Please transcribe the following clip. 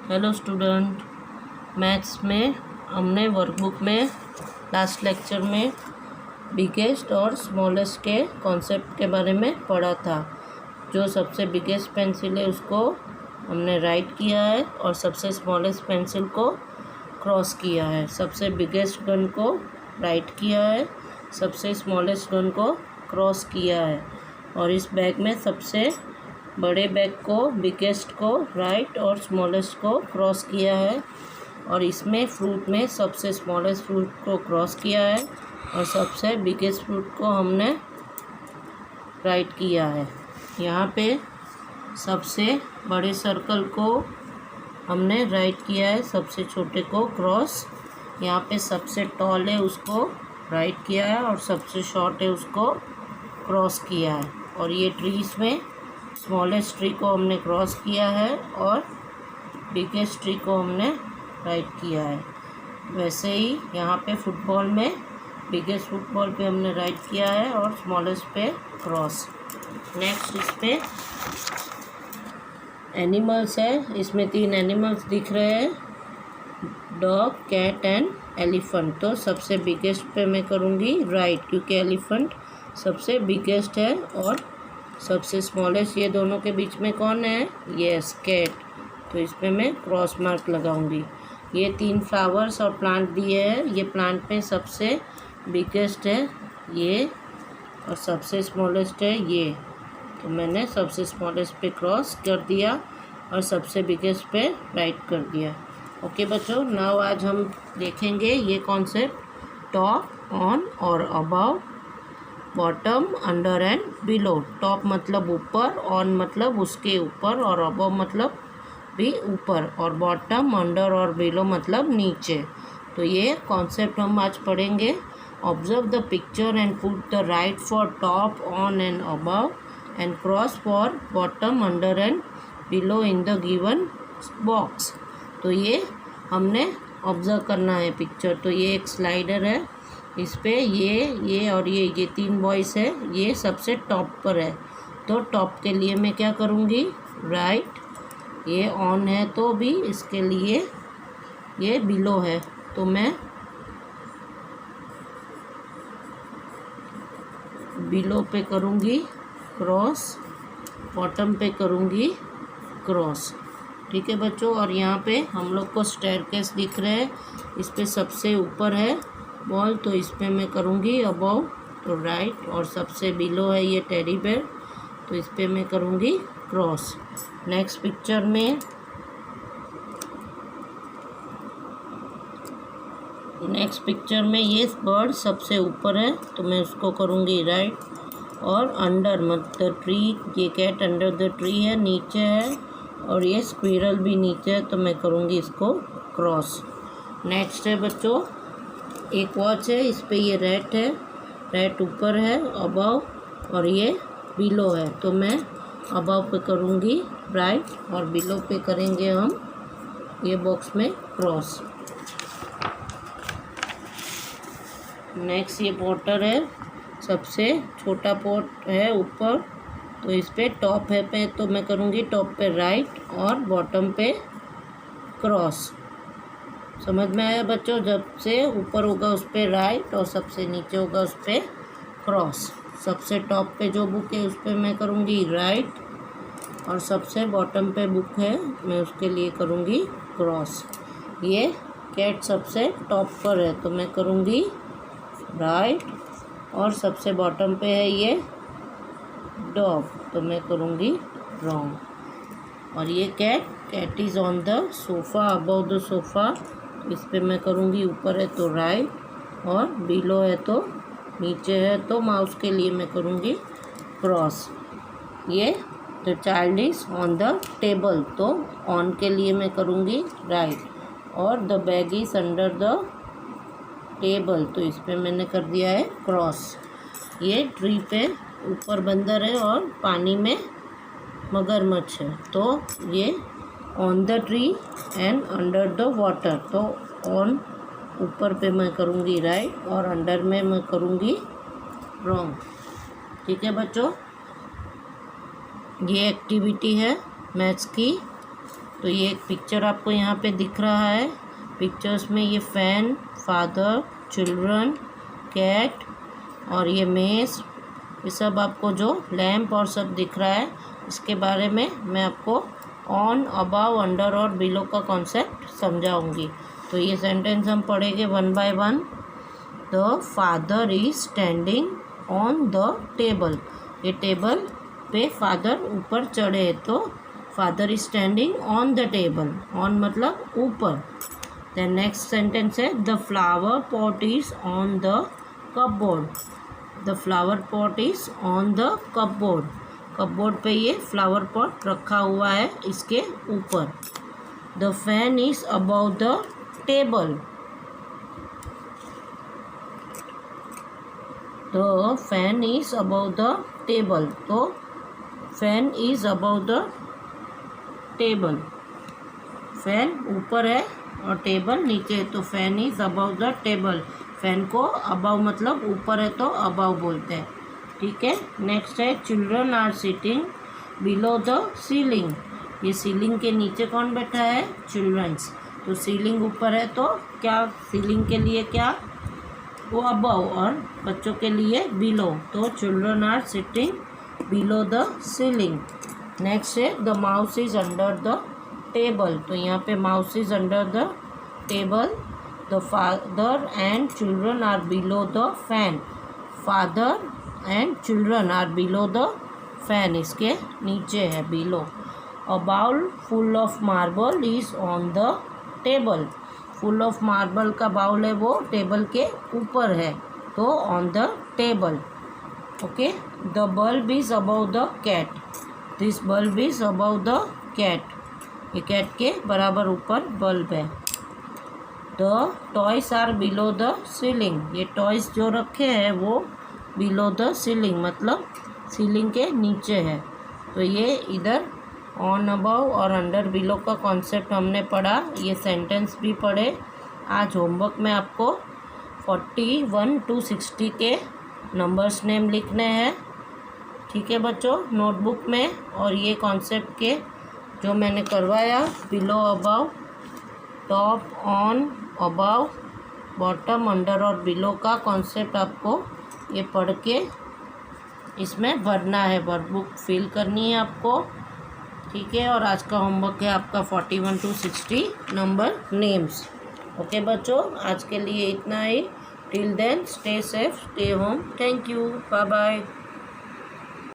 Hello student, maths में हमने workbook में लास्ट लेक्चर में बिगेस्ट और स्मॉलेस्ट के कॉन्सेप्ट के बारे में पढ़ा था। जो सबसे बिगेस्ट पेंसिल है उसको हमने राइट किया है और सबसे स्मॉलेस्ट पेंसिल को क्रॉस किया है। सबसे बिगेस्ट गन को राइट किया है, सबसे स्मॉलेस्ट गन को क्रॉस किया है। और इस बैग में सबसे बड़े बैग को बिगेस्ट को राइट और स्मॉलेस्ट को क्रॉस किया है। और इसमें फ्रूट में सबसे स्मॉलेस्ट फ्रूट को क्रॉस किया है और सबसे बिगेस्ट फ्रूट को हमने राइट किया है। यहाँ पे सबसे बड़े सर्कल को हमने राइट किया है, सबसे छोटे को क्रॉस। यहाँ पे सबसे टॉल है उसको राइट किया है और सबसे शॉर्ट है उसको क्रॉस किया है। और ये ट्रीज में स्मॉलेस्ट ट्री को हमने क्रॉस किया है और बिगेस्ट ट्री को हमने राइट किया है। वैसे ही यहाँ पे फुटबॉल में बिगेस्ट फुटबॉल पे हमने राइट किया है और स्मॉलेस्ट पे क्रॉस। नेक्स्ट इस पे एनिमल्स है। इसमें 3 एनिमल्स दिख रहे हैं, डॉग, कैट एंड एलिफेंट। तो सबसे बिगेस्ट पे मैं करूँगी राइट, क्योंकि एलिफेंट सबसे बिगेस्ट है। और सबसे स्मॉलेस्ट ये दोनों के बीच में कौन है? Yes, cat. तो इस पर मैं क्रॉस मार्क लगाऊंगी। ये 3 फ्लावर्स और प्लांट दिए हैं। ये प्लांट में सबसे बिगेस्ट है ये और सबसे स्मॉलेस्ट है ये। तो मैंने सबसे स्मॉलेस्ट पे क्रॉस कर दिया और सबसे बिगेस्ट पे राइट कर दिया। ओके बच्चों, नाउ आज हम देखेंगे ये कॉन्सेप्ट टॉप, ऑन और above, bottom, under and below. Top मतलब ऊपर, ऑन मतलब उसके ऊपर और अबव मतलब भी ऊपर, और बॉटम, अंडर और बिलो मतलब नीचे। तो ये कॉन्सेप्ट हम आज पढ़ेंगे। Observe the picture and put the right for top, on and above and cross for bottom, under and below in the given box. तो ये हमने ऑब्जर्व करना है पिक्चर। तो ये एक स्लाइडर है, इस पे ये और ये 3 बॉयज़ है। ये सबसे टॉप पर है, तो टॉप के लिए मैं क्या करूँगी? राइट। ये ऑन है तो भी इसके लिए ये बिलो है, तो मैं बिलो पे करूँगी क्रॉस, बॉटम पे करूँगी क्रॉस। ठीक है बच्चों। और यहाँ पे हम लोग को स्टेयरकेस दिख रहे हैं। इस पे सबसे ऊपर है बॉल, तो इस पे मैं करूँगी अबव, तो राइट। और सबसे बिलो है ये टेडी बेयर, तो इस पे मैं करूँगी क्रॉस। नेक्स्ट पिक्चर में ये बर्ड सबसे ऊपर है, तो मैं उसको करूँगी राइट। और अंडर मतलब ट्री, ये कैट अंडर द ट्री है, नीचे है। और ये स्क्विरल भी नीचे है, तो मैं करूँगी इसको क्रॉस। नेक्स्ट है बच्चों, एक वॉच है। इस पे ये रेट है, रेट ऊपर है अबव और ये बिलो है, तो मैं अबव पे करूँगी राइट और बिलो पे करेंगे हम ये बॉक्स में क्रॉस। नेक्स्ट ये पॉटर है, सबसे छोटा पॉट है ऊपर, तो इस पे टॉप है पे, तो मैं करूँगी टॉप पे राइट और बॉटम पे क्रॉस। समझ में आया बच्चों? जब से ऊपर होगा उस पर राइट और सबसे नीचे होगा उस पर क्रॉस। सबसे टॉप पे जो बुक है उस पर मैं करूँगी राइट और सबसे बॉटम पे बुक है मैं उसके लिए करूँगी क्रॉस। ये कैट सबसे टॉप पर है, तो मैं करूँगी राइट। और सबसे बॉटम पे है ये डॉग, तो मैं करूँगी रॉन्ग। और ये cat is on the sofa, above the sofa, इस पे मैं करूँगी ऊपर है तो राइट और बिलो है तो नीचे है, तो माउस के लिए मैं करूँगी क्रॉस। ये the child is on the table, तो ऑन के लिए मैं करूँगी राइट। और the bag is under the table, तो इस पे मैंने कर दिया है क्रॉस। ये ट्री पे ऊपर बंदर है और पानी में मगरमच्छ है, तो ये on the tree and under the water, तो ऑन ऊपर पे मैं करूँगी राइट और अंडर में मैं करूँगी रॉन्ग। ठीक है बच्चों, ये एक्टिविटी है मैथ्स की। तो ये एक पिक्चर आपको यहाँ पे दिख रहा है। पिक्चर्स में ये फैन, फादर, चिल्ड्रन, कैट और ये मेज, ये सब आपको जो लैम्प और सब दिख रहा है, इसके बारे में मैं आपको ऑन, अबाव, अंडर और बिलो का कॉन्सेप्ट समझाऊंगी। तो ये सेंटेंस हम पढ़ेंगे one by one. The father is standing on the table. ये टेबल पे फादर ऊपर चढ़े हैं, तो father is standing on the table. On मतलब ऊपर। देन नेक्स्ट सेंटेंस है the flower pot is on the cupboard. The flower pot is on the cupboard. Cupboard पे ये फ्लावर पॉट रखा हुआ है, इसके ऊपर। The fan is above the table. The fan is above the table. तो fan is above the table. Fan ऊपर है और टेबल नीचे है, तो fan is above the table. Fan को अबव मतलब ऊपर है तो अबव बोलते हैं। ठीक है। नेक्स्ट है children are sitting below the ceiling. ये सीलिंग के नीचे कौन बैठा है? चिल्ड्रंस। तो सीलिंग ऊपर है तो क्या, सीलिंग के लिए क्या, वो अबव, और बच्चों के लिए बिलो। तो children are sitting below the ceiling. Next है the mouse is under the table. तो यहाँ पे mouse is under the table. The father and children are below the fan. Father and children are below the fan, इसके नीचे है, below. A bowl full of marble is on the table. Full of marble का bowl है वो table के ऊपर है, तो on the table. Okay. The bulb is above the cat. This bulb is above the cat. ये cat के बराबर ऊपर बल्ब है। The toys are below the ceiling. ये टॉयस जो रखे हैं वो बिलो द सीलिंग मतलब सीलिंग के नीचे है। तो ये इधर ऑन, अबव और अंडर, बिलो का कॉन्सेप्ट हमने पढ़ा। ये सेंटेंस भी पढ़े। आज होमवर्क में आपको 41 to 60 के नंबर्स नेम लिखने हैं। ठीक है बच्चों, नोटबुक में। और ये कॉन्सेप्ट के जो मैंने करवाया, below, above, top, on, above, bottom, under और बिलो का कॉन्सेप्ट आपको ये पढ़ के इसमें भरना है, वर्कबुक फिल करनी है आपको। ठीक है। और आज का होमवर्क है आपका 41 to 60 नंबर नेम्स। ओके बच्चों, आज के लिए इतना ही। Till then stay safe, stay home. Thank you, bye bye.